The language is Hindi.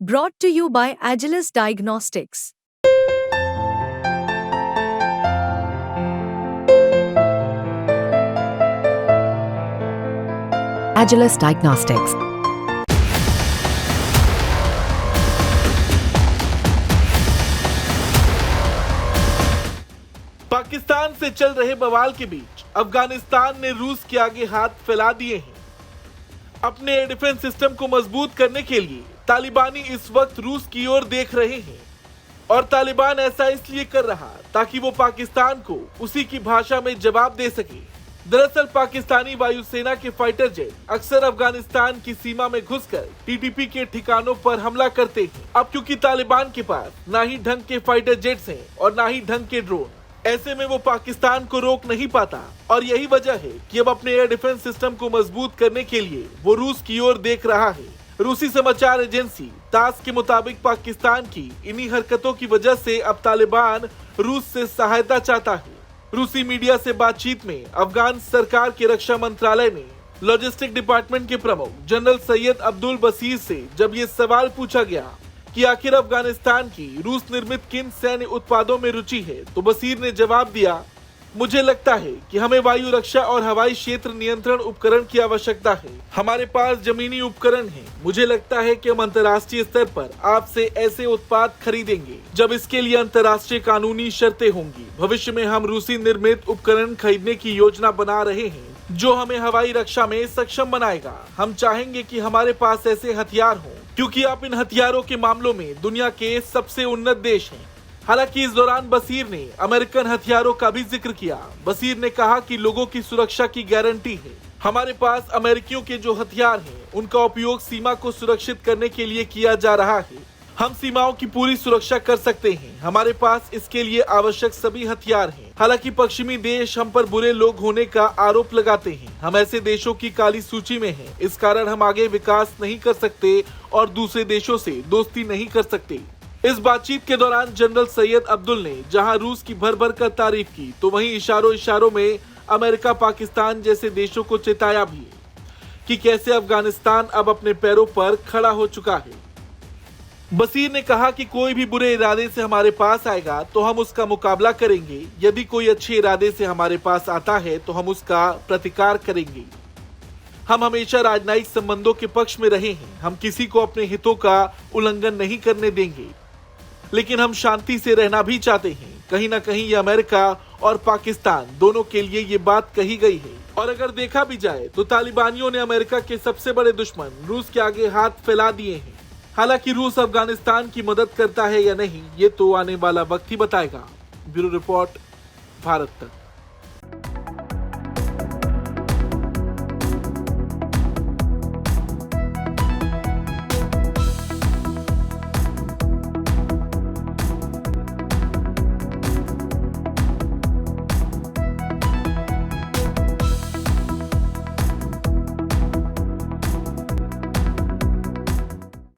Brought to you by Agilus Diagnostics. Agilus Diagnostics. Pakistan से चल रहे बवाल के बीच अफगानिस्तान ने रूस के आगे हाथ फैला दिए हैं। अपने एयर डिफेंस सिस्टम को मजबूत करने के लिए तालिबानी इस वक्त रूस की ओर देख रहे हैं और तालिबान ऐसा इसलिए कर रहा ताकि वो पाकिस्तान को उसी की भाषा में जवाब दे सके। दरअसल पाकिस्तानी वायुसेना के फाइटर जेट अक्सर अफगानिस्तान की सीमा में घुसकर टीटीपी के ठिकानों पर हमला करते हैं। अब क्योंकि तालिबान के पास ना ही ढंग के फाइटर जेट्स हैं और ना ही ढंग के ड्रोन, ऐसे में वो पाकिस्तान को रोक नहीं पाता और यही वजह है कि अब अपने एयर डिफेंस सिस्टम को मजबूत करने के लिए वो रूस की ओर देख रहा है। रूसी समाचार एजेंसी तास के मुताबिक पाकिस्तान की इन्हीं हरकतों की वजह से अब तालिबान रूस से सहायता चाहता है। रूसी मीडिया से बातचीत में अफगान सरकार के रक्षा मंत्रालय ने लॉजिस्टिक डिपार्टमेंट के प्रमुख जनरल सैयद अब्दुल बसीर से जब ये सवाल पूछा गया कि आखिर अफगानिस्तान की रूस निर्मित किन सैन्य उत्पादों में रुचि है, तो बसीर ने जवाब दिया, मुझे लगता है कि हमें वायु रक्षा और हवाई क्षेत्र नियंत्रण उपकरण की आवश्यकता है। हमारे पास जमीनी उपकरण हैं। मुझे लगता है कि हम अंतर्राष्ट्रीय स्तर पर आपसे ऐसे उत्पाद खरीदेंगे जब इसके लिए अंतर्राष्ट्रीय कानूनी शर्तें होंगी। भविष्य में हम रूसी निर्मित उपकरण खरीदने की योजना बना रहे हैं जो हमें हवाई रक्षा में सक्षम बनाएगा। हम चाहेंगे कि हमारे पास ऐसे हथियार हों क्योंकि आप इन हथियारों के मामलों में दुनिया के सबसे उन्नत देश हैं। हालांकि इस दौरान बसीर ने अमेरिकन हथियारों का भी जिक्र किया। बसीर ने कहा कि लोगों की सुरक्षा की गारंटी है। हमारे पास अमेरिकियों के जो हथियार हैं उनका उपयोग सीमा को सुरक्षित करने के लिए किया जा रहा है। हम सीमाओं की पूरी सुरक्षा कर सकते हैं। हमारे पास इसके लिए आवश्यक सभी हथियार हैं। हालांकि पश्चिमी देश हम पर बुरे लोग होने का आरोप लगाते हैं। हम ऐसे देशों की काली सूची में हैं। इस कारण हम आगे विकास नहीं कर सकते और दूसरे देशों से दोस्ती नहीं कर सकते। इस बातचीत के दौरान जनरल सैयद अब्दुल ने जहां रूस की भर भर कर तारीफ की, तो वहीं इशारों इशारों में अमेरिका, पाकिस्तान जैसे देशों को चेताया भी कि कैसे अफगानिस्तान अब अपने पैरों पर खड़ा हो चुका है। बसीर ने कहा कि कोई भी बुरे इरादे से हमारे पास आएगा तो हम उसका मुकाबला करेंगे। यदि कोई अच्छे इरादे से हमारे पास आता है तो हम उसका प्रतिकार करेंगे। हम हमेशा राजनयिक संबंधों के पक्ष में रहे हैं। हम किसी को अपने हितों का उल्लंघन नहीं करने देंगे, लेकिन हम शांति से रहना भी चाहते हैं। कहीं ना कहीं ये अमेरिका और पाकिस्तान दोनों के लिए ये बात कही गई है। और अगर देखा भी जाए तो तालिबानियों ने अमेरिका के सबसे बड़े दुश्मन रूस के आगे हाथ फैला दिए हैं। हालांकि रूस अफगानिस्तान की मदद करता है या नहीं, ये तो आने वाला वक्त ही बताएगा। ब्यूरो रिपोर्ट, भारत तक।